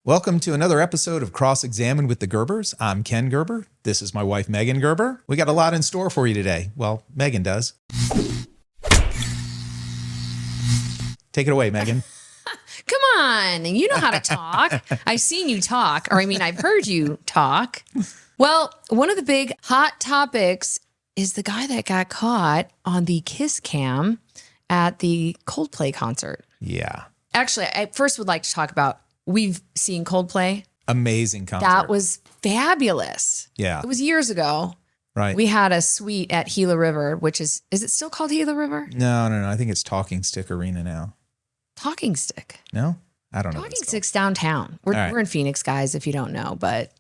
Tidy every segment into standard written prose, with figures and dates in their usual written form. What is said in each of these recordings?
Welcome to another episode of Cross-Examined with the Gerbers. I'm Ken Gerber. This is my wife, Megan Gerber. We got a lot in store for you today. Well, Megan does. Take it away, Megan. Come on. You know how to talk. I've seen you talk, or I've heard you talk. Well, one of the big hot topics is the guy that got caught on the kiss cam at the Coldplay concert. Yeah. Actually, I first would like to talk about, we've seen Coldplay. Amazing concert. That was fabulous. Yeah. It was years ago. Right. We had a suite at Gila River, which is it still called Gila River? No. I think it's Talking Stick Arena now. Talking Stick. No? I don't know. Talking Stick's downtown. We're in Phoenix, guys, if you don't know, but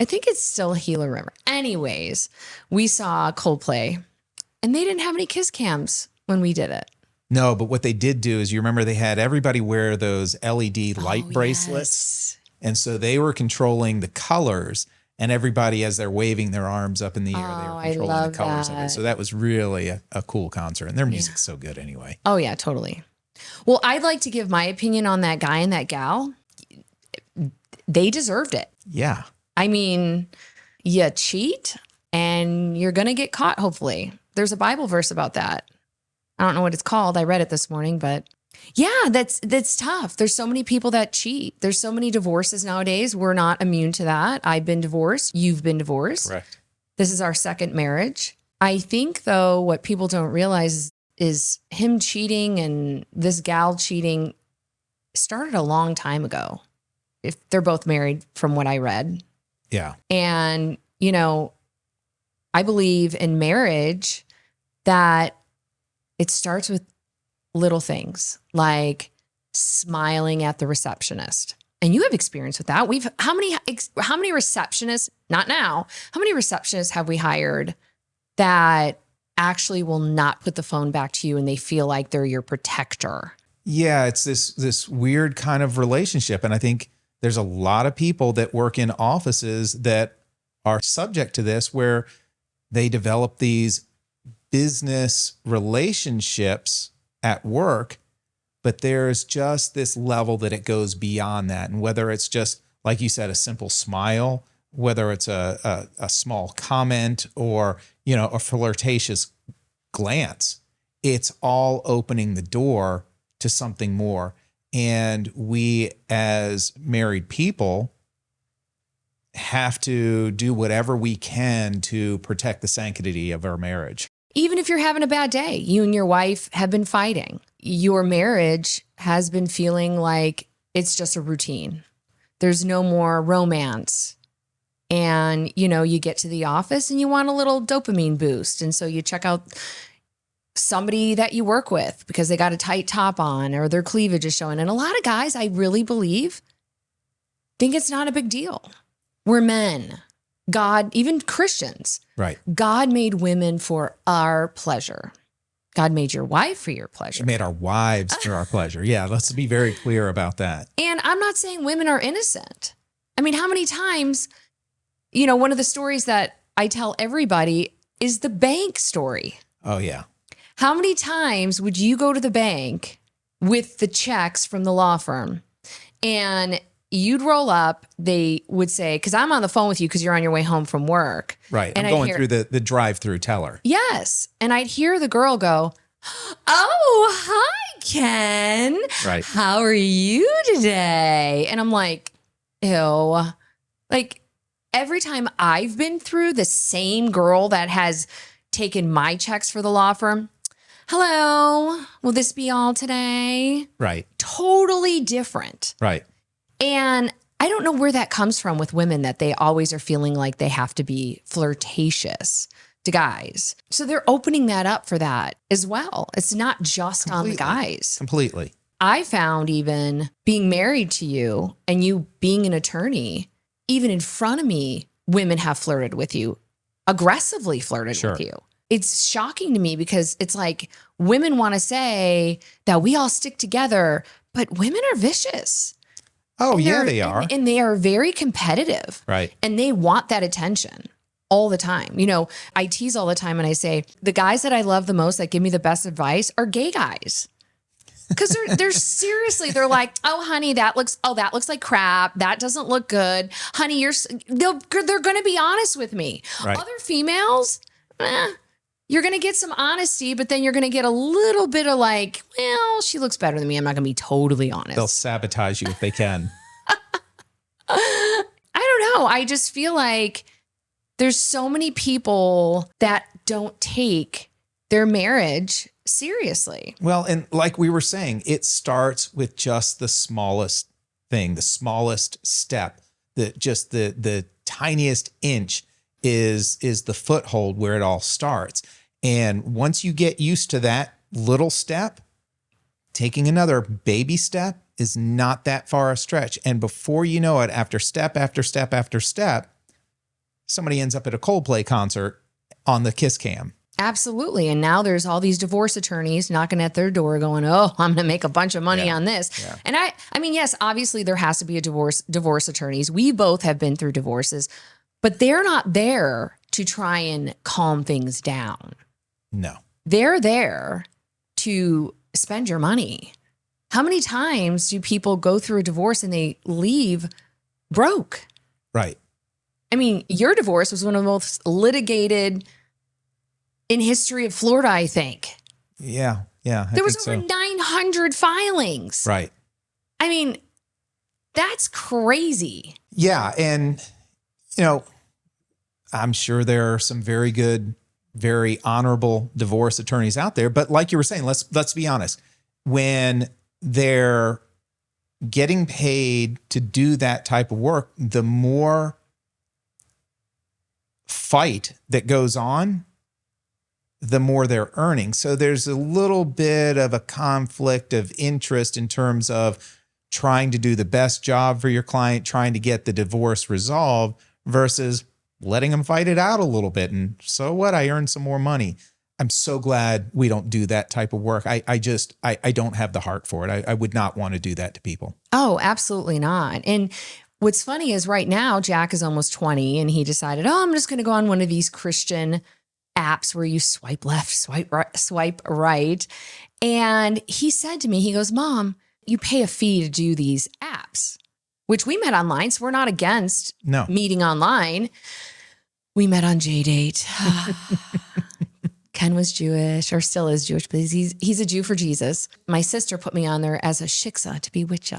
I think it's still Gila River. Anyways, we saw Coldplay, and they didn't have any kiss cams when we did it. No, but what they did do is, you remember they had everybody wear those LED light bracelets. Yes. And so they were controlling the colors, and everybody, as they're waving their arms up in the air, they were controlling the colors of it. So that was really a cool concert, and their music's so good anyway. Oh, yeah, totally. Well, I'd like to give my opinion on that guy and that gal. They deserved it. Yeah. I mean, you cheat and you're going to get caught, hopefully. There's a Bible verse about that. I don't know what it's called. I read it this morning, but yeah, that's tough. There's so many people that cheat. There's so many divorces nowadays. We're not immune to that. I've been divorced. You've been divorced. Correct. This is our second marriage. I think, though, what people don't realize is him cheating and this gal cheating started a long time ago. If they're both married, from what I read. Yeah. And, I believe in marriage that it starts with little things like smiling at the receptionist. And you have experience with that. How many receptionists, not now, how many receptionists have we hired that actually will not put the phone back to you and they feel like they're your protector? Yeah, it's this weird kind of relationship. And I think there's a lot of people that work in offices that are subject to this, where they develop these business relationships at work, but there's just this level that it goes beyond that. And whether it's just, like you said, a simple smile, whether it's a small comment or, a flirtatious glance, it's all opening the door to something more. And we, as married people, have to do whatever we can to protect the sanctity of our marriage. Even if you're having a bad day, you and your wife have been fighting. Your marriage has been feeling like it's just a routine. There's no more romance. And, you get to the office and you want a little dopamine boost. And so you check out somebody that you work with because they got a tight top on or their cleavage is showing. And a lot of guys, I really believe, think it's not a big deal. We're men. God, even Christians, right? God made women for our pleasure. God made your wife for your pleasure. He made our wives for our pleasure. Yeah, let's be very clear about that. And I'm not saying women are innocent. I mean, how many times, one of the stories that I tell everybody is the bank story. Oh, yeah. How many times would you go to the bank with the checks from the law firm and you'd roll up, they would say, because I'm on the phone with you because you're on your way home from work. Right. And I'm going through the drive-through teller. Yes. And I'd hear the girl go, "Oh, hi, Ken. Right. How are you today?" And I'm like, ew. Like, every time I've been through, the same girl that has taken my checks for the law firm, "Hello, will this be all today?" Right. Totally different. Right. And I don't know where that comes from with women, that they always are feeling like they have to be flirtatious to guys. So they're opening that up for that as well. It's not just on the guys. Completely. I found, even being married to you and you being an attorney, even in front of me, women have flirted with you, aggressively flirted with you. It's shocking to me because it's like women want to say that we all stick together, but women are vicious. Oh, yeah, they are. And they are very competitive. Right. And they want that attention all the time. I tease all the time and I say, the guys that I love the most, that give me the best advice, are gay guys. Because they're seriously, they're like, oh, honey, that looks like crap. That doesn't look good. Honey, they're going to be honest with me. Right. Other females, you're going to get some honesty, but then you're going to get a little bit of like, well, she looks better than me. I'm not going to be totally honest. They'll sabotage you if they can. I don't know. I just feel like there's so many people that don't take their marriage seriously. Well, and like we were saying, it starts with just the smallest thing, the smallest step, the tiniest inch is the foothold where it all starts. And once you get used to that little step, taking another baby step is not that far a stretch. And before you know it, after step after step after step, somebody ends up at a Coldplay concert on the kiss cam. Absolutely. And now there's all these divorce attorneys knocking at their door going, oh, I'm going to make a bunch of money on this. Yeah. And I mean, yes, obviously there has to be a divorce attorneys. We both have been through divorces, but they're not there to try and calm things down. No. They're there to spend your money. How many times do people go through a divorce and they leave broke? Right. I mean, your divorce was one of the most litigated in history of Florida, I think. Yeah. There was over 900 filings. Right. I mean, that's crazy. Yeah. And, I'm sure there are some very good, very honorable divorce attorneys out there. But like you were saying, let's be honest. When they're getting paid to do that type of work, the more fight that goes on, the more they're earning. So there's a little bit of a conflict of interest in terms of trying to do the best job for your client, trying to get the divorce resolved versus letting them fight it out a little bit. And so what? I earned some more money. I'm so glad we don't do that type of work. I don't have the heart for it. I would not want to do that to people. Oh, absolutely not. And what's funny is right now, Jack is almost 20 and he decided, I'm just going to go on one of these Christian apps where you swipe left, swipe right. And he said to me, he goes, Mom, you pay a fee to do these apps, which we met online. So we're not against meeting online. We met on JDate. Ken was Jewish, or still is Jewish, but he's a Jew for Jesus. My sister put me on there as a shiksa to be with ya.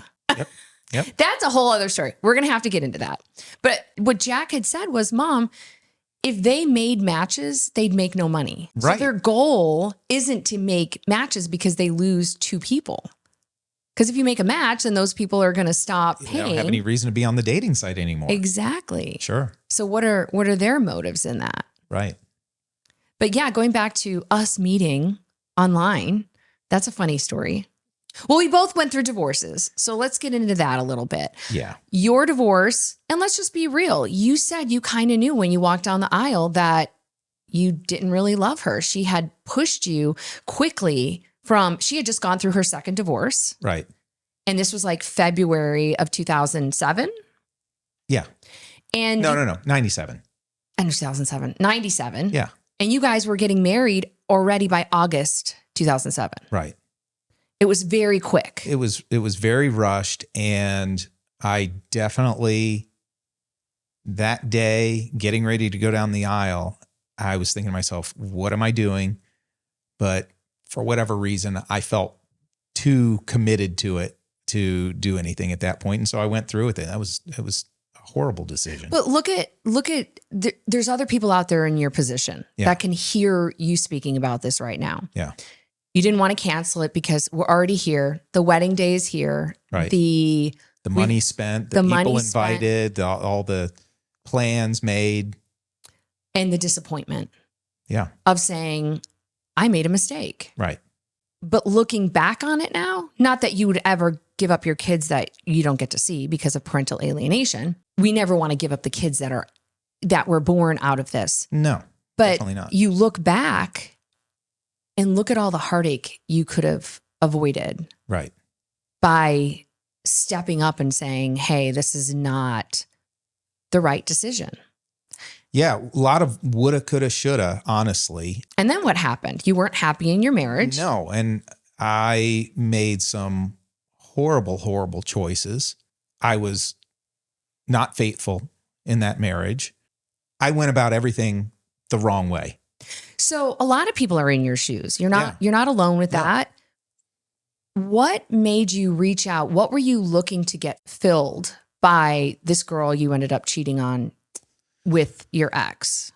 Yep. That's a whole other story. We're going to have to get into that. But what Jack had said was, Mom, if they made matches, they'd make no money. Right. So their goal isn't to make matches because they lose two people. Because if you make a match, then those people are going to stop paying. They don't have any reason to be on the dating site anymore. Exactly. Sure. So what are their motives in that? Right. But yeah, going back to us meeting online, that's a funny story. Well, we both went through divorces. So let's get into that a little bit. Yeah. Your divorce, and let's just be real. You said you kind of knew when you walked down the aisle that you didn't really love her. She had pushed you quickly she had just gone through her second divorce. Right. And this was like February of 2007. Yeah. And No. 97. And 2007. 97. Yeah. And you guys were getting married already by August 2007. Right. It was very quick. It was very rushed. And I definitely, that day, getting ready to go down the aisle, I was thinking to myself, what am I doing? But for whatever reason, I felt too committed to it to do anything at that point. And so I went through with it. It was a horrible decision. But look at there's other people out there in your position that can hear you speaking about this right now. Yeah. You didn't want to cancel it because we're already here. The wedding day is here. Right. The money spent, the people invited, all the plans made. And the disappointment. Yeah. Of saying, I made a mistake. Right. But looking back on it now, not that you would ever give up your kids that you don't get to see because of parental alienation. We never want to give up the kids that were born out of this. No, but definitely not. You look back and look at all the heartache you could have avoided. Right. By stepping up and saying, hey, this is not the right decision. Yeah, a lot of woulda, coulda, shoulda, honestly. And then what happened? You weren't happy in your marriage. No, and I made some horrible, horrible choices. I was not faithful in that marriage. I went about everything the wrong way. So a lot of people are in your shoes. You're not alone with that. What made you reach out? What were you looking to get filled by this girl you ended up cheating on with your ex?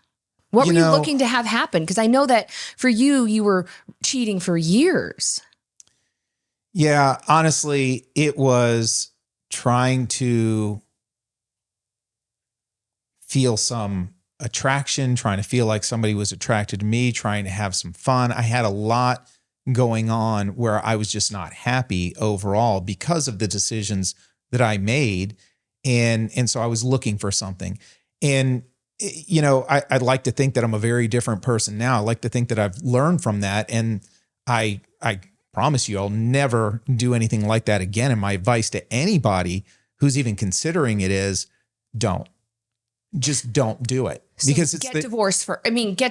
What were you looking to have happen? Because I know that for you, you were cheating for years. Yeah, honestly, it was trying to feel some attraction, trying to feel like somebody was attracted to me, trying to have some fun. I had a lot going on where I was just not happy overall because of the decisions that I made. And so I was looking for something. And, I'd like to think that I'm a very different person now. I like to think that I've learned from that. And I promise you, I'll never do anything like that again. And my advice to anybody who's even considering it is just don't do it. So because get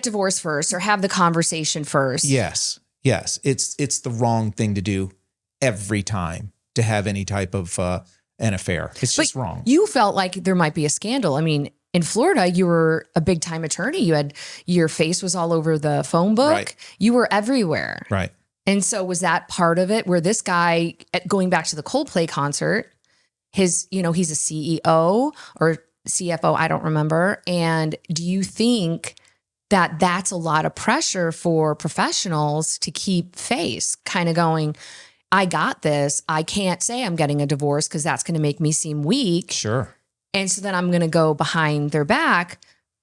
divorced first or have the conversation first. Yes. It's the wrong thing to do every time to have any type of an affair. It's just wrong. You felt like there might be a scandal. I mean, in Florida, you were a big time attorney. Your face was all over the phone book. Right. You were everywhere. Right. And so was that part of it where this guy, going back to the Coldplay concert, he's a CEO or CFO, I don't remember. And do you think that that's a lot of pressure for professionals to keep face, kind of going, I got this. I can't say I'm getting a divorce because that's going to make me seem weak. Sure. And so then I'm going to go behind their back,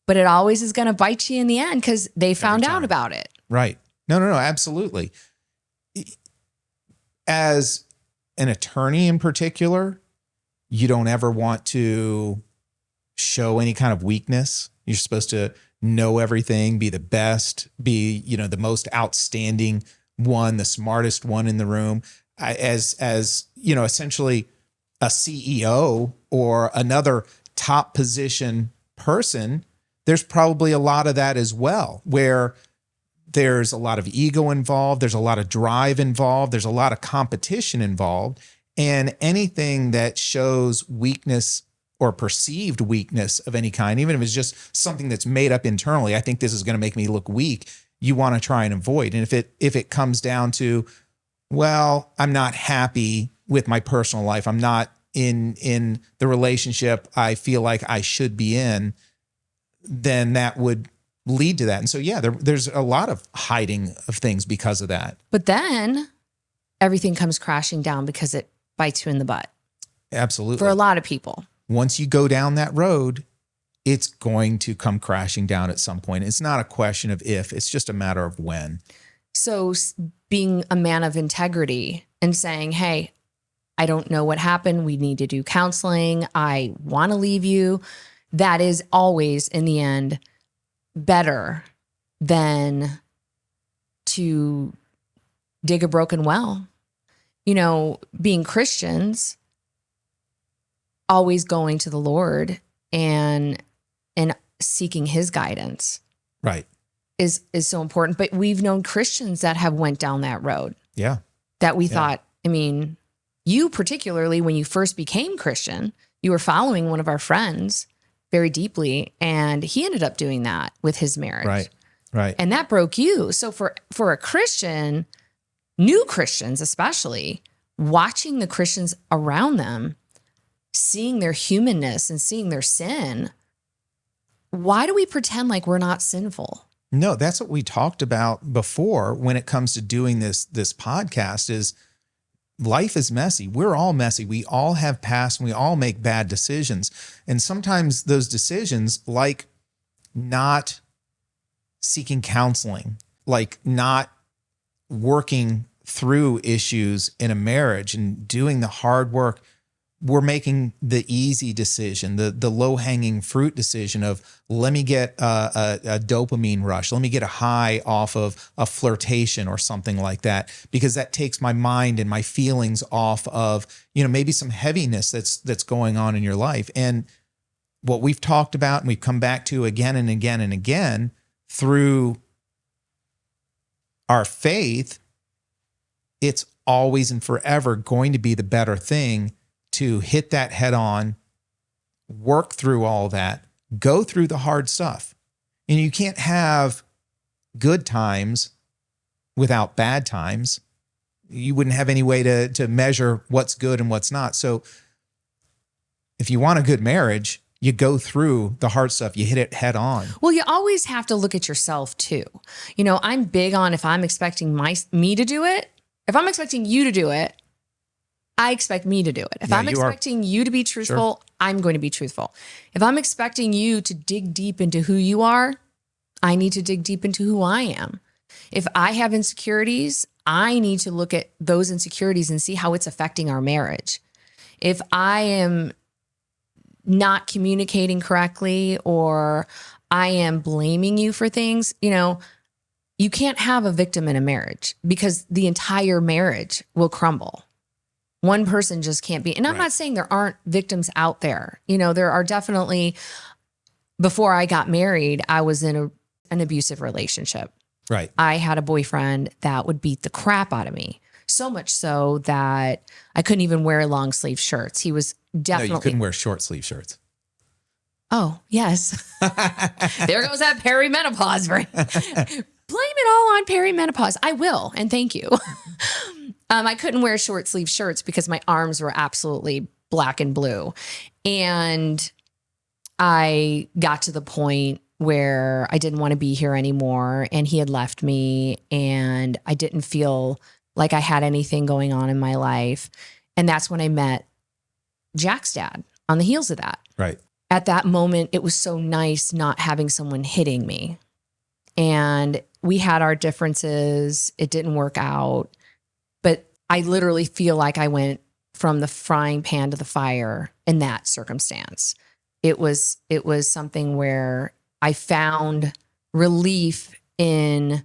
but it always is going to bite you in the end because they found out about it. Right. No, absolutely. As an attorney in particular, you don't ever want to show any kind of weakness. You're supposed to know everything, be the best, be, the most outstanding one, the smartest one in the room. As essentially a CEO or another top position person, there's probably a lot of that as well, where there's a lot of ego involved. There's a lot of drive involved. There's a lot of competition involved. And anything that shows weakness or perceived weakness of any kind, even if it's just something that's made up internally, I think this is going to make me look weak, you want to try and avoid. And if it comes down to, well, I'm not happy with my personal life, I'm not in the relationship I feel like I should be in, then that would lead to that. And so, there's a lot of hiding of things because of that. But then everything comes crashing down because it bites you in the butt. Absolutely. For a lot of people. Once you go down that road, it's going to come crashing down at some point. It's not a question of if, it's just a matter of when. So being a man of integrity and saying, hey, I don't know what happened. We need to do counseling. I want to leave you. That is always, in the end, better than to dig a broken well. Being Christians, always going to the Lord and seeking his guidance. Right. Is so important. But we've known Christians that have went down that road. Yeah. That we thought, you particularly, when you first became Christian, you were following one of our friends very deeply, and he ended up doing that with his marriage. Right. And that broke you. So for a Christian, new Christians especially, watching the Christians around them, seeing their humanness and seeing their sin, why do we pretend like we're not sinful? No, that's what we talked about before when it comes to doing this podcast is life is messy. We're all messy. We all have past and we all make bad decisions. And sometimes those decisions, like not seeking counseling, like not working through issues in a marriage and doing the hard work, we're making the easy decision, the low-hanging fruit decision of let me get a dopamine rush. Let me get a high off of a flirtation or something like that, because that takes my mind and my feelings off of, maybe some heaviness that's going on in your life. And what we've talked about and we've come back to again and again and again through our faith it's always and forever going to be the better thing to hit that head on, work through all that, go through the hard stuff. And you can't have good times without bad times. You wouldn't have any way to measure what's good and what's not. So if you want a good marriage, you go through the hard stuff, you hit it head on. Well, you always have to look at yourself too. You know, I'm big on if I'm expecting me to do it, if I'm expecting you to do it, I expect me to do it. If I'm expecting you to be truthful, I'm going to be truthful. If I'm expecting you to dig deep into who you are, I need to dig deep into who I am. If I have insecurities, I need to look at those insecurities and see how it's affecting our marriage. If I am not communicating correctly or I am blaming you for things, you know, you can't have a victim in a marriage because the entire marriage will crumble. One person just can't be. And I'm not saying there aren't victims out there. You know, there are definitely. Before I got married, I was in an abusive relationship. Right. I had a boyfriend that would beat the crap out of me. So much so that I couldn't even wear long sleeve shirts. He was definitely. No, you couldn't wear short sleeve shirts. Oh, yes. There goes that perimenopause. Blame it all on perimenopause. I will, and thank you. I couldn't wear short sleeve shirts because my arms were absolutely black and blue. And I got to the point where I didn't want to be here anymore, and he had left me, and I didn't feel like I had anything going on in my life. And that's when I met Jack's dad on the heels of that. Right. At that moment, it was so nice not having someone hitting me. And we had our differences. It didn't work out. But I literally feel like I went from the frying pan to the fire in that circumstance. It was something where I found relief in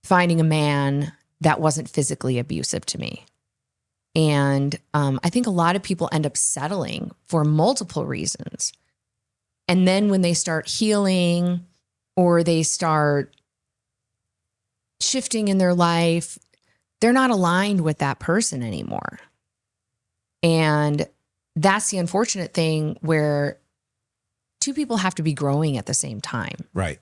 finding a man that wasn't physically abusive to me. And I think a lot of people end up settling for multiple reasons. And then when they start healing or they start shifting in their life, they're not aligned with that person anymore. And that's the unfortunate thing where two people have to be growing at the same time. Right.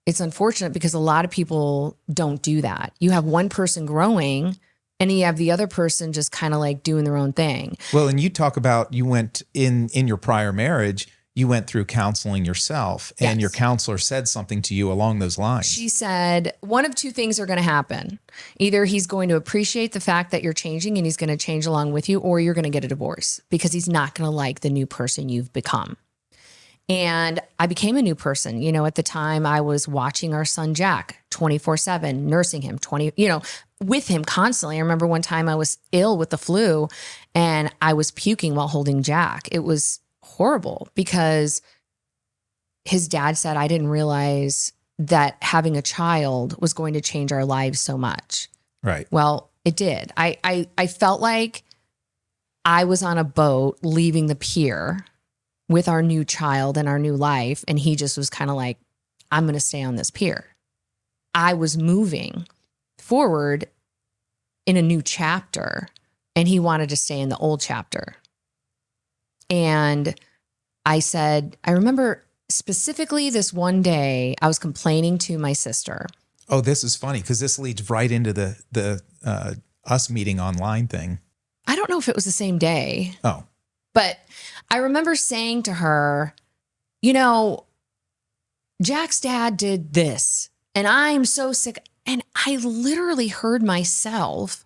It's unfortunate because a lot of people don't do that. You have one person growing and you have the other person just kind of like doing their own thing. Well, and you talk about you went in your prior marriage, you went through counseling yourself, and your counselor said something to you along those lines. She said, one of two things are going to happen. Either he's going to appreciate the fact that you're changing and he's going to change along with you, or you're going to get a divorce because he's not going to like the new person you've become. And I became a new person. You know, at the time I was watching our son, Jack, 24/7, nursing him with him constantly. I remember one time I was ill with the flu and I was puking while holding Jack. It was horrible because his dad said, I didn't realize that having a child was going to change our lives so much. Right. Well, it did. I felt like I was on a boat leaving the pier with our new child and our new life. And he just was kind of like, I'm going to stay on this pier. I was moving forward in a new chapter and he wanted to stay in the old chapter. And I said, I remember specifically this one day I was complaining to my sister. Oh, this is funny because this leads right into the us meeting online thing. I don't know if it was the same day. Oh. But I remember saying to her, you know, Jack's dad did this and I'm so sick. And I literally heard myself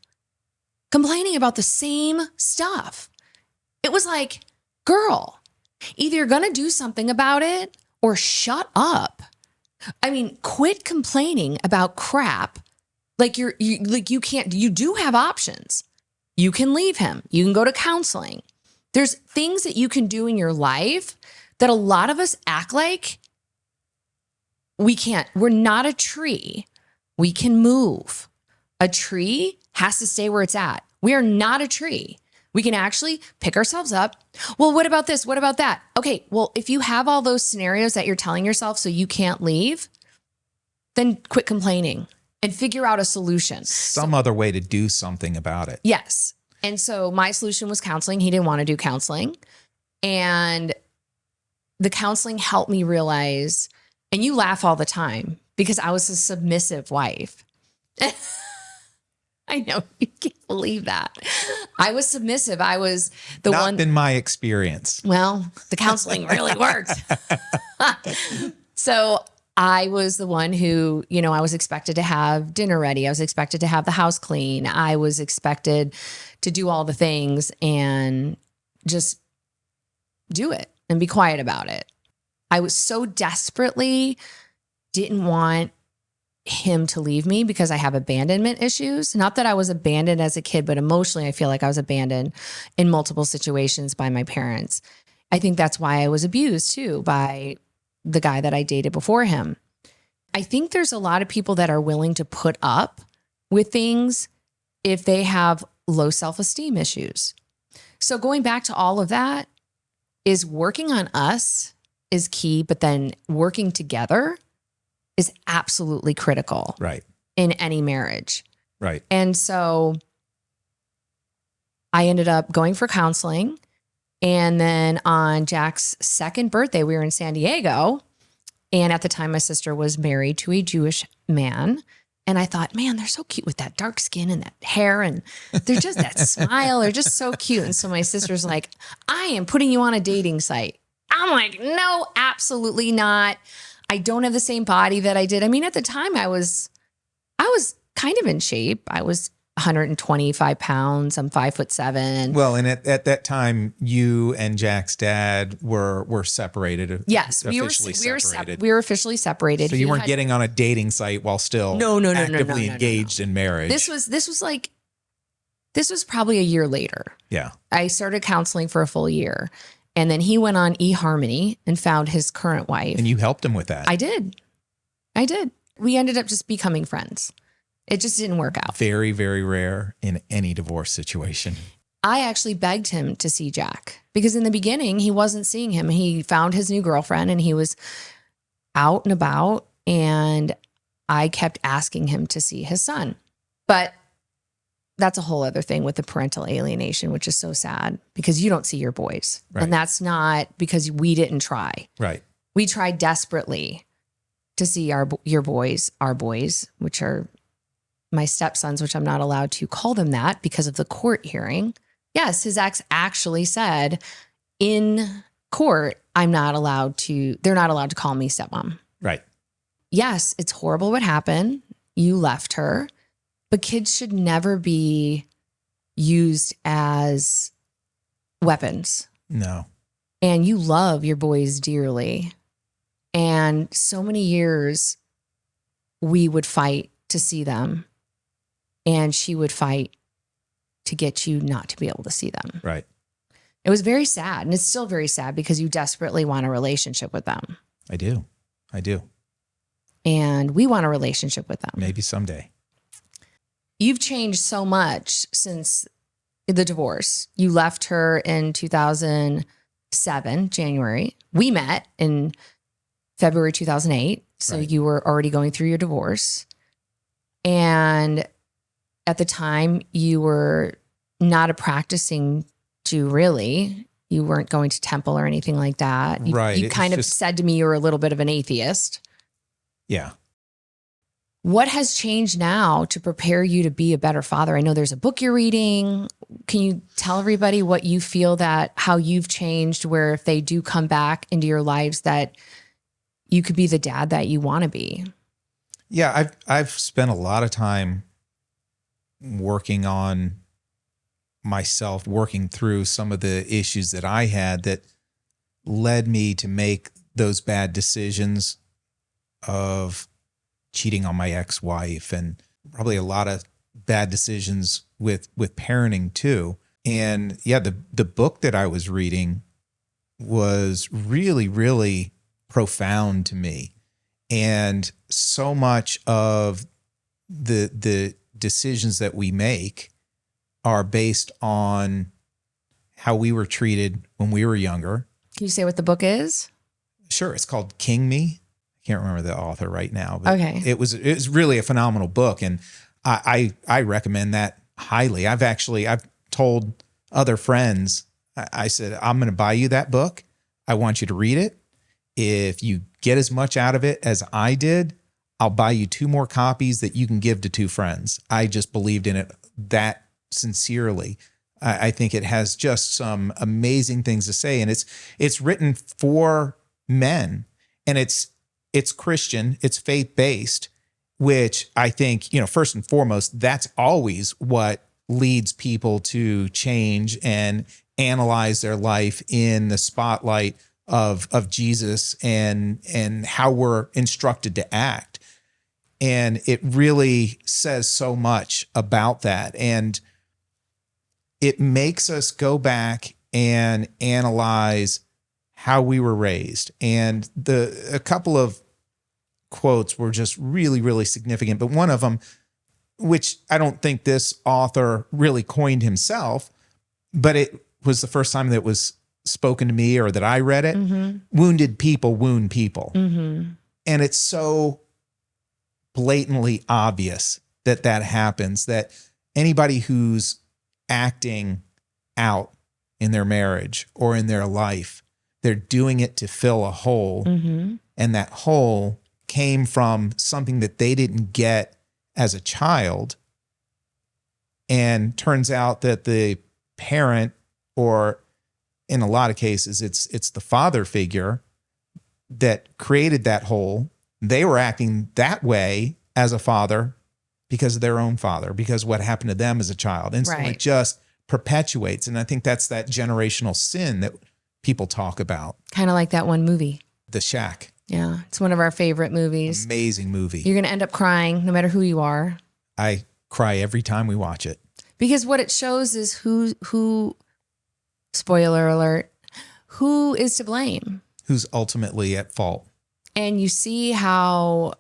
complaining about the same stuff. It was like, girl, either you're going to do something about it or shut up. I mean, quit complaining about crap. Like you can't, you do have options. You can leave him. You can go to counseling. There's things that you can do in your life that a lot of us act like we can't. We're not a tree. We can move. A tree has to stay where it's at. We are not a tree. We can actually pick ourselves up. Well, what about this? What about that? Okay, well, if you have all those scenarios that you're telling yourself so you can't leave, then quit complaining and figure out a solution. Some other way to do something about it. Yes. And so my solution was counseling. He didn't want to do counseling. And the counseling helped me realize, and you laugh all the time because I was a submissive wife. I know, you can't believe that. I was submissive. I was the Not one. been my experience. Well, the counseling really worked. So I was the one who, I was expected to have dinner ready. I was expected to have the house clean. I was expected to do all the things and just do it and be quiet about it. I was so desperately didn't want him to leave me because I have abandonment issues. Not that I was abandoned as a kid, but emotionally, I feel like I was abandoned in multiple situations by my parents. I think that's why I was abused too by the guy that I dated before him. I think there's a lot of people that are willing to put up with things if they have low self-esteem issues. So going back to all of that is working on us is key, but then working together is absolutely critical. Right. In any marriage. Right. And so I ended up going for counseling. And then on Jack's second birthday, we were in San Diego. And at the time, my sister was married to a Jewish man. And I thought, man, they're so cute with that dark skin and that hair. And they're just that smile. They're just so cute. And so my sister's like, I am putting you on a dating site. I'm like, no, absolutely not. I don't have the same body that I did. I mean, at the time I was kind of in shape. I was 125 pounds. I'm 5'7". Well, and at that time, you and Jack's dad were separated. Yes, we were officially separated. So you weren't getting on a dating site while still actively engaged in marriage. This was probably a year later. Yeah. I started counseling for a full year. And then he went on eHarmony and found his current wife. And you helped him with that. I did. We ended up just becoming friends. It just didn't work out. Very, very rare in any divorce situation. I actually begged him to see Jack because in the beginning, he wasn't seeing him. He found his new girlfriend and he was out and about. And I kept asking him to see his son. But that's a whole other thing with the parental alienation, which is so sad because you don't see your boys. Right. And that's not because we didn't try. Right. We tried desperately to see our boys, which are my stepsons, which I'm not allowed to call them that because of the court hearing. Yes, his ex actually said in court, they're not allowed to call me stepmom. Right. Yes, it's horrible what happened. You left her. But kids should never be used as weapons. No. And you love your boys dearly. And so many years we would fight to see them. And she would fight to get you not to be able to see them. Right. It was very sad. And it's still very sad because you desperately want a relationship with them. I do. And we want a relationship with them. Maybe someday. You've changed so much since the divorce. You left her in 2007, January. We met in February 2008. So Right. You were already going through your divorce. And at the time, you were not a practicing Jew, really. You weren't going to temple or anything like that. Right. You kind of said to me you were a little bit of an atheist. Yeah. What has changed now to prepare you to be a better father? I know there's a book you're reading. Can you tell everybody what you feel how you've changed, where if they do come back into your lives that you could be the dad that you want to be? Yeah, I've spent a lot of time working on myself, working through some of the issues that I had that led me to make those bad decisions of cheating on my ex-wife and probably a lot of bad decisions with parenting too. And yeah, the book that I was reading was really, really profound to me. And so much of the decisions that we make are based on how we were treated when we were younger. Can you say what the book is? Sure. It's called King Me. I can't remember the author right now, but Okay. it was really a phenomenal book. And I recommend that highly. I've told other friends, I said, I'm going to buy you that book. I want you to read it. If you get as much out of it as I did, I'll buy you 2 more copies that you can give to 2 friends. I just believed in it that sincerely. I think it has just some amazing things to say. And it's written for men, and it's Christian, it's faith-based, which I think, first and foremost, that's always what leads people to change and analyze their life in the spotlight of Jesus and how we're instructed to act. And it really says so much about that. And it makes us go back and analyze how we were raised. And a couple of quotes were just really, really significant. But one of them, which I don't think this author really coined himself, but it was the first time that was spoken to me or that I read it. Wounded people wound people. And it's so blatantly obvious that happens, that anybody who's acting out in their marriage or in their life, they're doing it to fill a hole. And that hole came from something that they didn't get as a child. And turns out that the parent, or in a lot of cases, it's the father figure that created that hole. They were acting that way as a father because of their own father, because what happened to them as a child. And so it just perpetuates. And I think that's that generational sin that people talk about. Kind of like that one movie, The Shack. Yeah, it's one of our favorite movies. Amazing movie. You're going to end up crying no matter who you are. I cry every time we watch it. Because what it shows is who, spoiler alert, who is to blame. Who's ultimately at fault. And you see how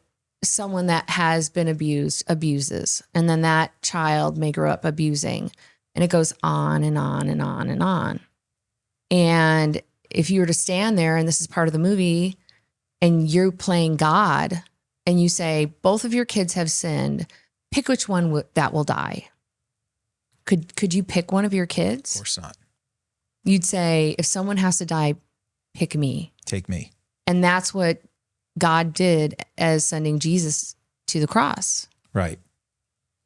someone that has been abused abuses, and then that child may grow up abusing, and it goes on and on and on and on. And if you were to stand there, and this is part of the movie, and you're playing God, and you say, both of your kids have sinned, pick which one that will die. Could you pick one of your kids? Of course not. You'd say, if someone has to die, pick me. Take me. And that's what God did as sending Jesus to the cross. Right.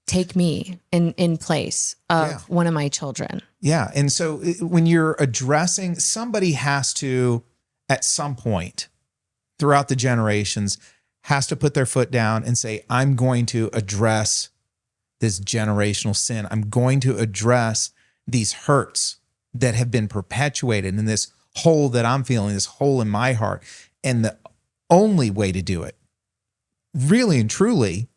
Take me in place of one of my children. Yeah. And so when you're addressing, somebody has to, at some point throughout the generations, has to put their foot down and say, I'm going to address this generational sin. I'm going to address these hurts that have been perpetuated in this hole that I'm feeling, this hole in my heart. And the only way to do it, really and truly,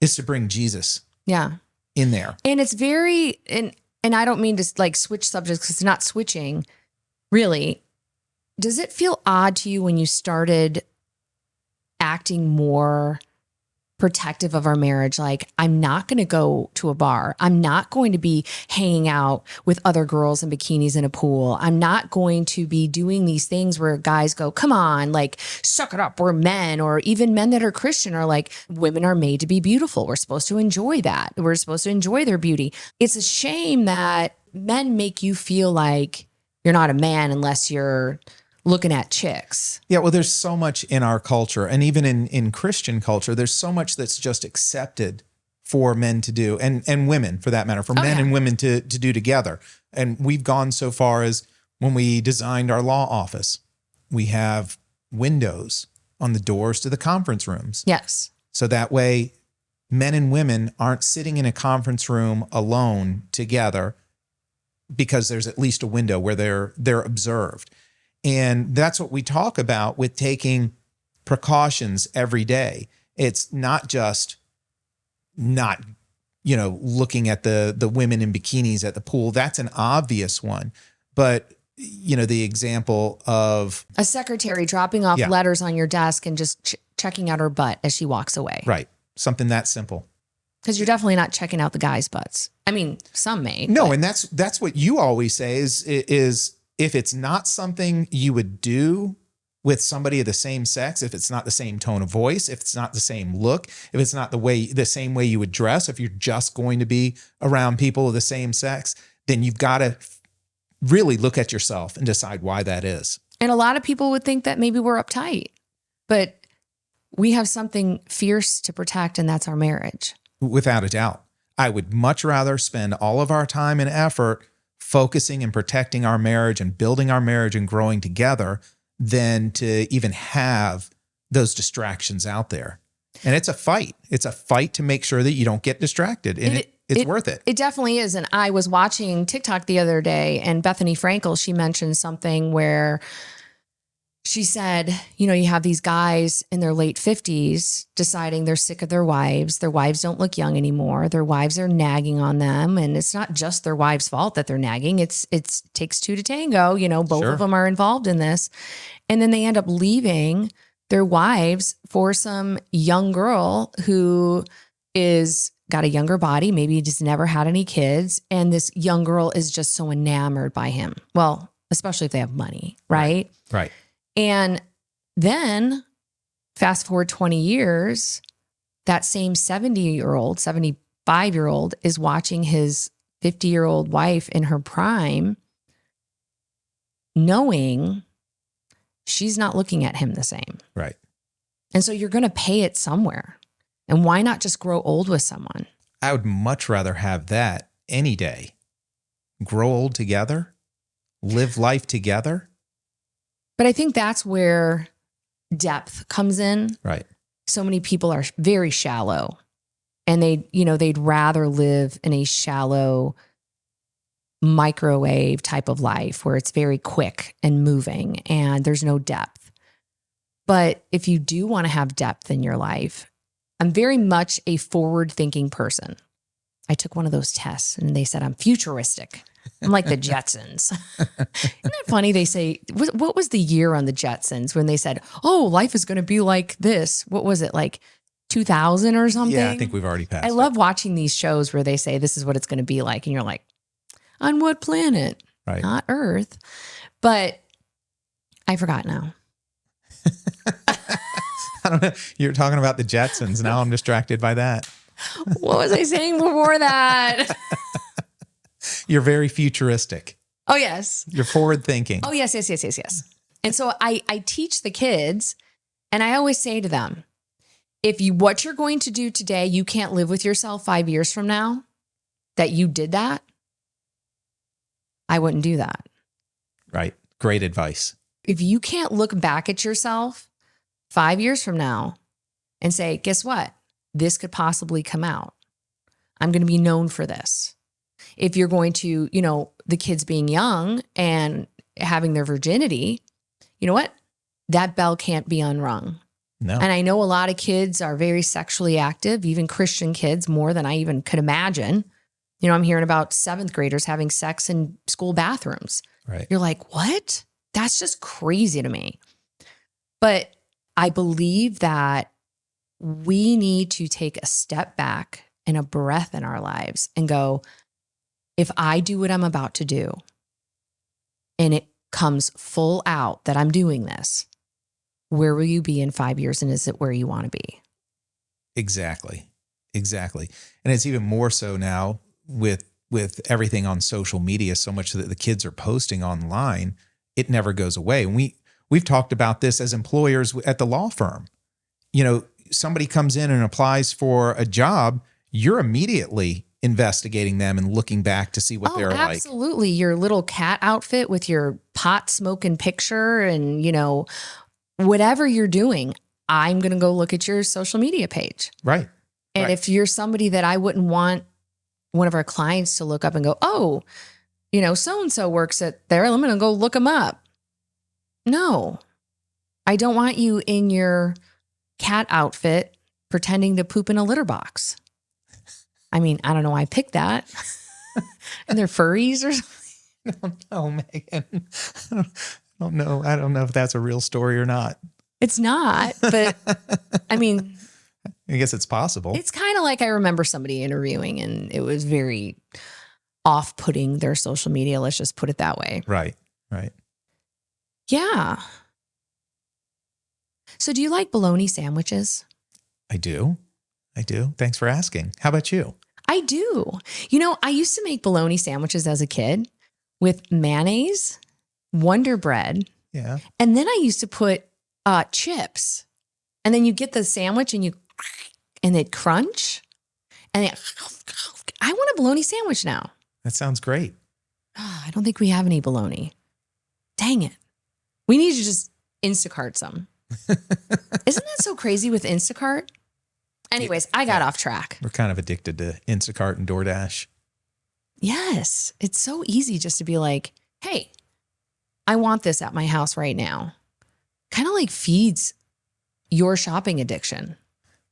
is to bring Jesus in there. And it's very, and I don't mean to like switch subjects because it's not switching, really. Does it feel odd to you when you started acting more protective of our marriage? Like, I'm not going to go to a bar. I'm not going to be hanging out with other girls in bikinis in a pool. I'm not going to be doing these things where guys go, come on, like, suck it up. We're men. Or even men that are Christian are like, women are made to be beautiful. We're supposed to enjoy that. We're supposed to enjoy their beauty. It's a shame that men make you feel like you're not a man unless you're looking at chicks. Yeah, well, there's so much in our culture, and even in Christian culture, there's so much that's just accepted for men to do, and women for that matter, for men and women to do together. And we've gone so far as when we designed our law office, we have windows on the doors to the conference rooms. Yes. So that way, men and women aren't sitting in a conference room alone together, because there's at least a window where they're observed. And that's what we talk about with taking precautions every day. It's not just not, looking at the women in bikinis at the pool. That's an obvious one. But, the example of a secretary dropping off letters on your desk and just checking out her butt as she walks away. Right. Something that simple. Because you're definitely not checking out the guys' butts. I mean, some may. No, but. and that's what you always say is if it's not something you would do with somebody of the same sex if it's not the same tone of voice, if it's not the same look, if it's not the same way you would dress, if you're just going to be around people of the same sex, then you've got to really look at yourself and decide why that is. And a lot of people would think that maybe we're uptight, but we have something fierce to protect, and that's our marriage. Without a doubt. I would much rather spend all of our time and effort focusing and protecting our marriage and building our marriage and growing together than to even have those distractions out there. And it's a fight. It's a fight to make sure that you don't get distracted. And it's worth it. It definitely is. And I was watching TikTok the other day, and Bethany Frankel, she mentioned something where she said, you know, you have these guys in their late 50s deciding they're sick of their wives. Their wives don't look young anymore. Their wives are nagging on them. And it's not just their wives' fault that they're nagging. It takes two to tango. You know, both Sure. of them are involved in this. And then they end up leaving their wives for some young girl who is got a younger body, maybe just never had any kids. And this young girl is just so enamored by him. Well, especially if they have money, right? Right. And then fast forward 20 years, that same 70-year-old, 75-year-old is watching his 50-year-old wife in her prime, knowing she's not looking at him the same. Right. And so you're going to pay it somewhere. And why not just grow old with someone? I would much rather have that any day. Grow old together, live life together. But I think that's where depth comes in. Right. So many people are very shallow, and they'd rather live in a shallow microwave type of life where it's very quick and moving and there's no depth. But if you do want to have depth in your life, I'm very much a forward-thinking person. I took one of those tests and they said I'm futuristic. I'm like the Jetsons. Isn't that funny? They say, what was the year on the Jetsons when they said, oh, life is going to be like this? What was it, like 2000 or something? Yeah, I think we've already passed. I love watching these shows where they say, this is what it's going to be like. And you're like, on what planet? Right. Not Earth. But I forgot now. I don't know. You're talking about the Jetsons. Now I'm distracted by that. What was I saying before that? You're very futuristic. Oh, yes. You're forward thinking. Oh, yes. And so I teach the kids, and I always say to them, what you're going to do today, you can't live with yourself 5 years from now, that you did that, I wouldn't do that. Right. Great advice. If you can't look back at yourself 5 years from now and say, guess what? This could possibly come out. I'm going to be known for this. If you're going to, the kids being young and having their virginity, you know what? That bell can't be unrung. No. And I know a lot of kids are very sexually active, even Christian kids, more than I even could imagine. I'm hearing about 7th graders having sex in school bathrooms. Right. You're like, what? That's just crazy to me. But I believe that we need to take a step back and a breath in our lives and go, if I do what I'm about to do and it comes full out that I'm doing this, where will you be in 5 years? And is it where you want to be? Exactly. And it's even more so now with everything on social media, so much that the kids are posting online, it never goes away. And we've talked about this as employers at the law firm. Somebody comes in and applies for a job, you're immediately investigating them and looking back to see what they're like. Absolutely. Your little cat outfit with your pot smoking picture and, whatever you're doing, I'm going to go look at your social media page. Right. And if you're somebody that I wouldn't want one of our clients to look up and go, oh, so-and-so works at there, I'm going to go look them up. No, I don't want you in your cat outfit pretending to poop in a litter box. I mean, I don't know why I picked that. And they're furries or something. No, Megan. I don't know if that's a real story or not. It's not, but I mean, I guess it's possible. It's kind of like I remember somebody interviewing and it was very off-putting, their social media. Let's just put it that way. Right. Yeah. So do you like bologna sandwiches? I do. Thanks for asking. How about you? I do. You know, I used to make bologna sandwiches as a kid with mayonnaise, Wonder Bread, Yeah. and then I used to put chips. And then you get the sandwich and it crunch. And I want a bologna sandwich now. That sounds great. I don't think we have any bologna. Dang it. We need to just Instacart some. Isn't that so crazy with Instacart? Anyways, I got off track. We're kind of addicted to Instacart and DoorDash. Yes. It's so easy just to be like, hey, I want this at my house right now. Kind of like feeds your shopping addiction.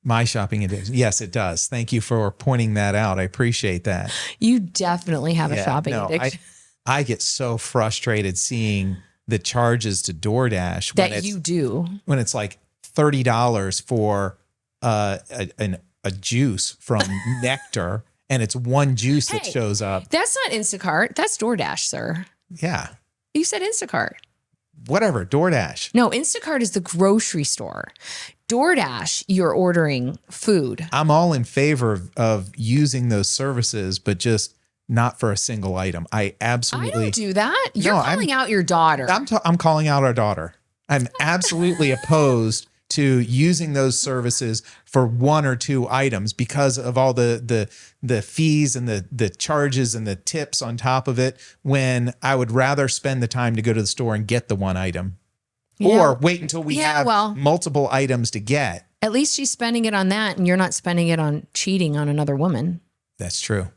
My shopping addiction. Yes, it does. Thank you for pointing that out. I appreciate that. You definitely have a shopping addiction. I get so frustrated seeing the charges to DoorDash that you do. When it's like $30 for a juice from Nectar, and it's one juice that shows up. That's not Instacart. That's DoorDash, sir. Yeah. You said Instacart. Whatever, DoorDash. No, Instacart is the grocery store. DoorDash, you're ordering food. I'm all in favor of using those services, but just not for a single item. I don't do that. You're calling out your daughter. I'm calling out our daughter. I'm absolutely opposed to using those services for one or two items because of all the fees and the charges and the tips on top of it, when I would rather spend the time to go to the store and get the one item. Yeah. Or wait until we have multiple items to get. At least she's spending it on that and you're not spending it on cheating on another woman. That's true.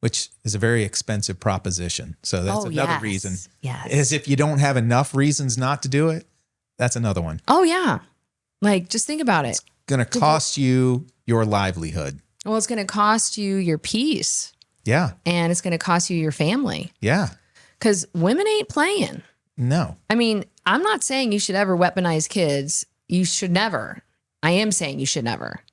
Which is a very expensive proposition. So that's another reason. Yes. Is if you don't have enough reasons not to do it, that's another one. Oh, yeah. Like, just think about it. It's going to cost you your livelihood. Well, it's going to cost you your peace. Yeah. And it's going to cost you your family. Yeah. Because women ain't playing. No. I mean, I'm not saying you should ever weaponize kids. You should never. I am saying you should never.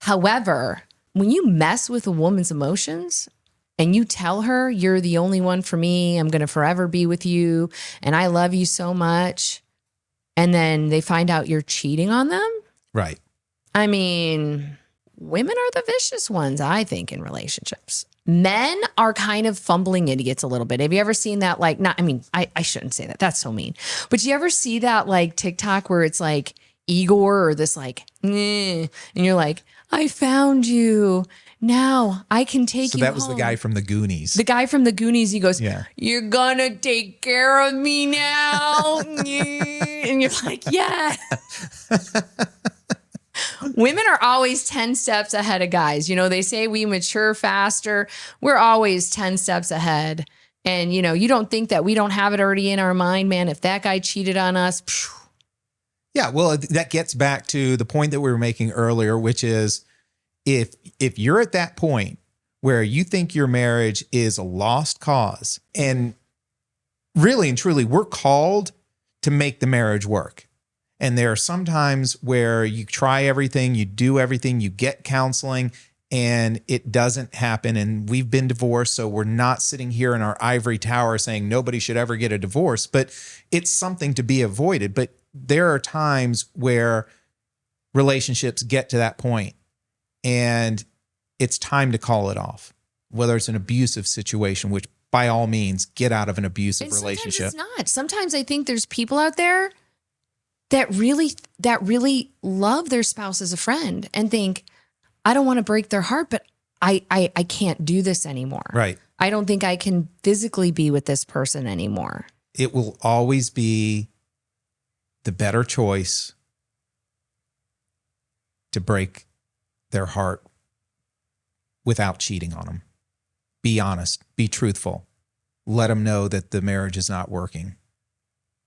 However, when you mess with a woman's emotions and you tell her you're the only one for me, I'm going to forever be with you, and I love you so much, and then they find out you're cheating on them. Right. I mean, women are the vicious ones, I think, in relationships. Men are kind of fumbling idiots a little bit. Have you ever seen that? Like, I shouldn't say that. That's so mean. But you ever see that like TikTok where it's like Igor or this like, and you're like, I found you. Now I can take you home. So that was the guy from the Goonies. The guy from the Goonies, he goes, you're gonna take care of me now. And you're like, yeah. Women are always 10 steps ahead of guys. You know, they say we mature faster. We're always 10 steps ahead. And, you know, you don't think that we don't have it already in our mind, man. If that guy cheated on us. Phew. Yeah, well, that gets back to the point that we were making earlier, which is if you're at that point where you think your marriage is a lost cause, and really and truly, we're called to make the marriage work. And there are some times where you try everything, you do everything, you get counseling, and it doesn't happen. And we've been divorced, so we're not sitting here in our ivory tower saying nobody should ever get a divorce, but it's something to be avoided. But there are times where relationships get to that point and it's time to call it off, whether it's an abusive situation, which by all means, get out of an abusive relationship. Sometimes it's not. Sometimes I think there's people out there that really love their spouse as a friend and think, I don't want to break their heart, but I can't do this anymore. Right. I don't think I can physically be with this person anymore. It will always be the better choice to break their heart without cheating on them. Be honest, be truthful. Let them know that the marriage is not working.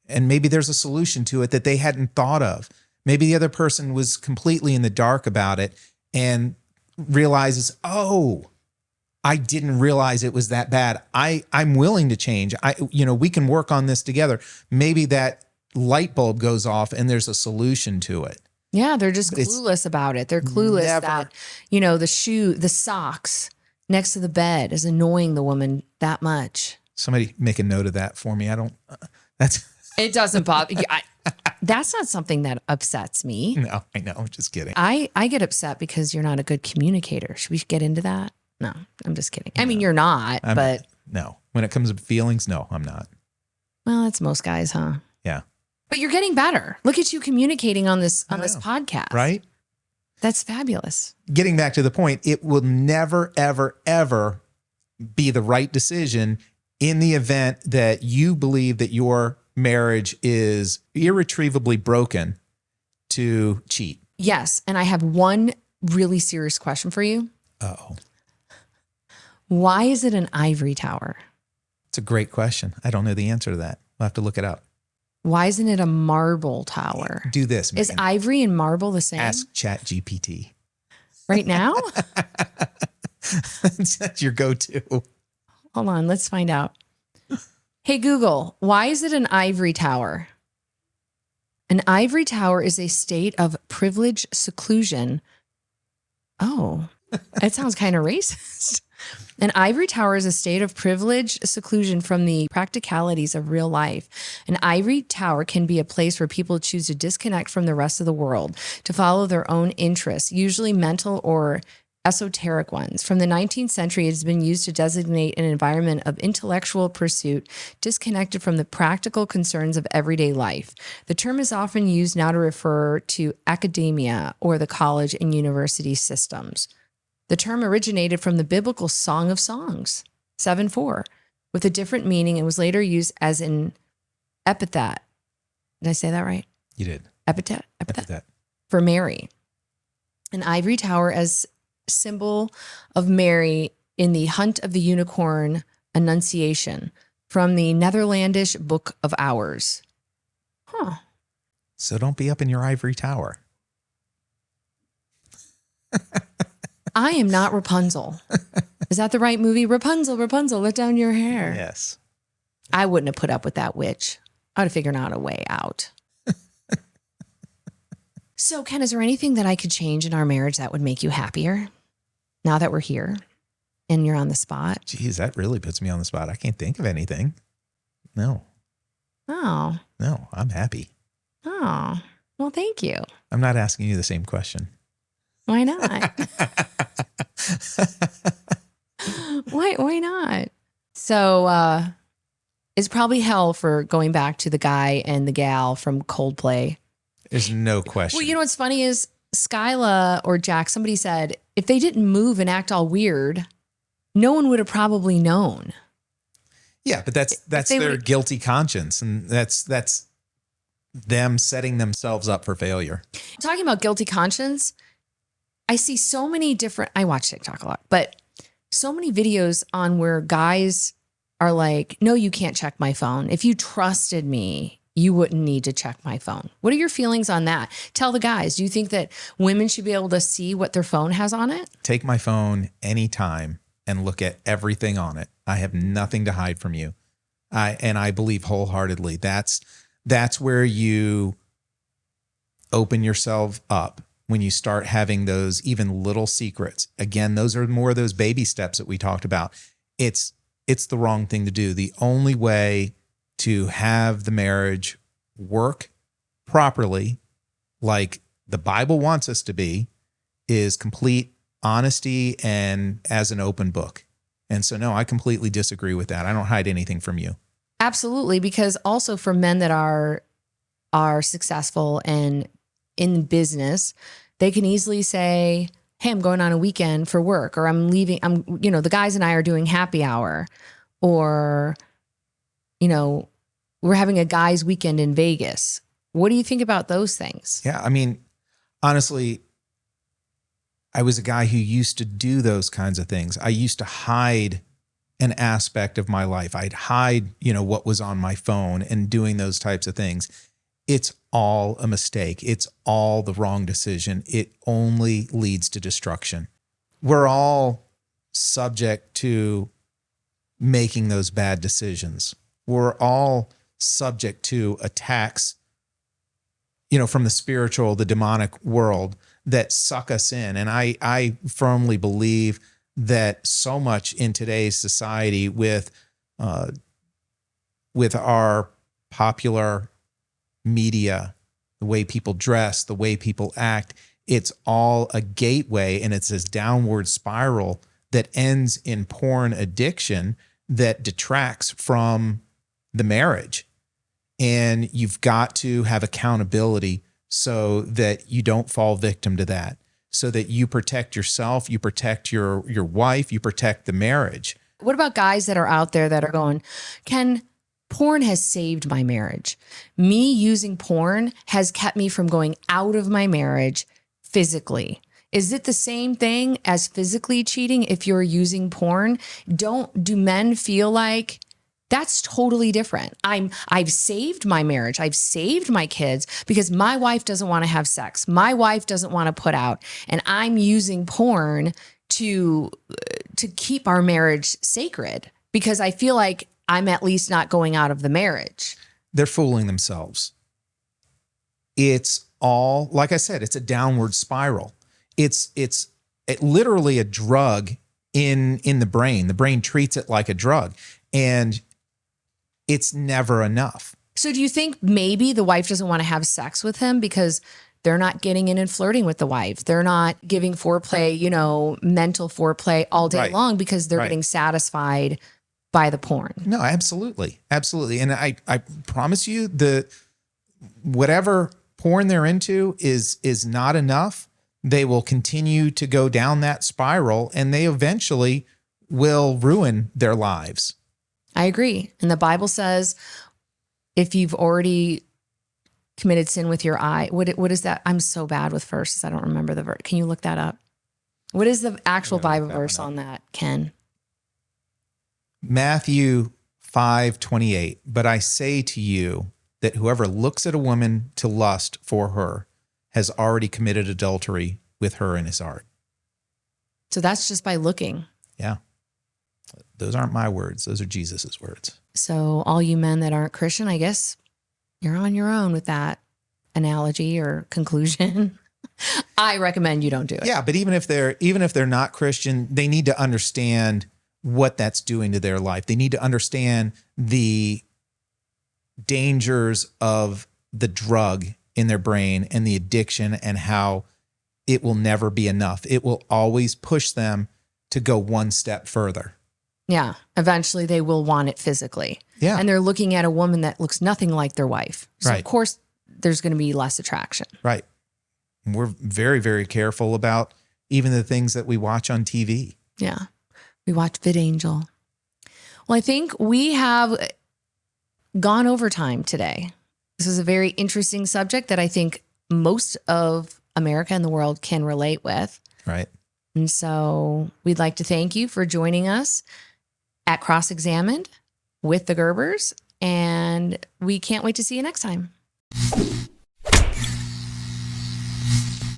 And maybe there's a solution to it that they hadn't thought of. Maybe the other person was completely in the dark about it and realizes, oh, I didn't realize it was that bad. I'm willing to change. We can work on this together. Maybe that light bulb goes off and there's a solution to it. Yeah, they're just clueless about it. They're clueless that, the socks next to the bed is annoying the woman that much. Somebody make a note of that for me. It doesn't bother you. That's not something that upsets me. No, I know. Just kidding. I get upset because you're not a good communicator. Should we get into that? No, I'm just kidding. I mean, you're not, but no. When it comes to feelings, no, I'm not. Well, that's most guys, huh? Yeah. But you're getting better. Look at you communicating on this podcast. Right? That's fabulous. Getting back to the point, it will never, ever, ever be the right decision in the event that you believe that your marriage is irretrievably broken to cheat. Yes. And I have one really serious question for you. Uh-oh. Why is it an ivory tower? It's a great question. I don't know the answer to that. We'll have to look it up. Why isn't it a marble tower? Do this, man. Is ivory and marble the same? Ask ChatGPT. Right now? That's your go-to. Hold on, let's find out. Hey, Google, why is it an ivory tower? An ivory tower is a state of privileged seclusion. Oh, that sounds kind of racist. An ivory tower is a state of privileged seclusion from the practicalities of real life. An ivory tower can be a place where people choose to disconnect from the rest of the world, to follow their own interests, usually mental or esoteric ones. From the 19th century, it has been used to designate an environment of intellectual pursuit disconnected from the practical concerns of everyday life. The term is often used now to refer to academia or the college and university systems. The term originated from the biblical Song of Songs, 7:4, with a different meaning and was later used as an epithet. Did I say that right? You did. Epithet for Mary. An ivory tower as symbol of Mary in the Hunt of the Unicorn Annunciation from the Netherlandish Book of Hours. Huh. So don't be up in your ivory tower. I am not Rapunzel. Is that the right movie? Rapunzel, Rapunzel, let down your hair. Yes. I wouldn't have put up with that witch. I would have figured out a way out. So, Ken, is there anything that I could change in our marriage that would make you happier now that we're here and you're on the spot? Geez, that really puts me on the spot. I can't think of anything. No. Oh. No, I'm happy. Oh. Well, thank you. I'm not asking you the same question. Why not? Why not? So it's probably hell for going back to the guy and the gal from Coldplay. There's no question. Well, you know what's funny is Skyla or Jack, somebody said, if they didn't move and act all weird, no one would have probably known. Yeah, but that's their guilty conscience. And that's them setting themselves up for failure. Talking about guilty conscience, I see so many different, I watch TikTok a lot, but so many videos on where guys are like, no, you can't check my phone. If you trusted me, you wouldn't need to check my phone. What are your feelings on that? Tell the guys, do you think that women should be able to see what their phone has on it? Take my phone anytime and look at everything on it. I have nothing to hide from you. I believe wholeheartedly that's where you open yourself up. When you start having those even little secrets. Again, those are more of those baby steps that we talked about. It's the wrong thing to do. The only way to have the marriage work properly, like the Bible wants us to be, is complete honesty and as an open book. And so, no, I completely disagree with that. I don't hide anything from you. Absolutely, because also for men that are successful and in business, they can easily say, hey, I'm going on a weekend for work, or I'm leaving, the guys and I are doing happy hour, or, we're having a guys weekend in Vegas. What do you think about those things? Yeah. I mean, honestly, I was a guy who used to do those kinds of things. I used to hide an aspect of my life. I'd hide, what was on my phone and doing those types of things. It's all a mistake. It's all the wrong decision. It only leads to destruction. We're all subject to making those bad decisions. We're all subject to attacks, from the spiritual, the demonic world that suck us in. And I firmly believe that so much in today's society with our popular media the way people dress, the way people act. It's all a gateway, and it's this downward spiral that ends in porn addiction that detracts from the marriage. And you've got to have accountability so that you don't fall victim to that, so that you protect yourself, you protect your wife, you protect the marriage. What about guys that are out there that are going, Ken, porn has saved my marriage. Me using porn has kept me from going out of my marriage physically. Is it the same thing as physically cheating if you're using porn? Do men feel like that's totally different? I've saved my marriage. I've saved my kids because my wife doesn't want to have sex. My wife doesn't want to put out, and I'm using porn to keep our marriage sacred because I feel like I'm at least not going out of the marriage. They're fooling themselves. It's all, like I said, it's a downward spiral. It's literally a drug in the brain. The brain treats it like a drug, and it's never enough. So do you think maybe the wife doesn't want to have sex with him because they're not getting in and flirting with the wife? They're not giving foreplay, mental foreplay all day long because they're getting satisfied by the porn. No, absolutely. Absolutely. And I promise you that whatever porn they're into is not enough. They will continue to go down that spiral, and they eventually will ruin their lives. I agree. And the Bible says if you've already committed sin with your eye, what is that? I'm so bad with verses. I don't remember the verse. Can you look that up? What is the actual Bible verse on that, Ken? Matthew 5:28. But I say to you that whoever looks at a woman to lust for her has already committed adultery with her in his heart. So that's just by looking. Yeah. Those aren't my words. Those are Jesus's words. So all you men that aren't Christian, I guess you're on your own with that analogy or conclusion. I recommend you don't do it. Yeah, but even if they're not Christian, they need to understand what that's doing to their life. They need to understand the dangers of the drug in their brain and the addiction and how it will never be enough. It will always push them to go one step further. Yeah. Eventually they will want it physically. Yeah. And they're looking at a woman that looks nothing like their wife. So Right. of course there's going to be less attraction. Right. We're very, very careful about even the things that we watch on TV. Yeah. We watch VidAngel. Well, I think we have gone over time today. This is a very interesting subject that I think most of America and the world can relate with. Right. And so we'd like to thank you for joining us at Cross Examined with the Gerbers. And we can't wait to see you next time.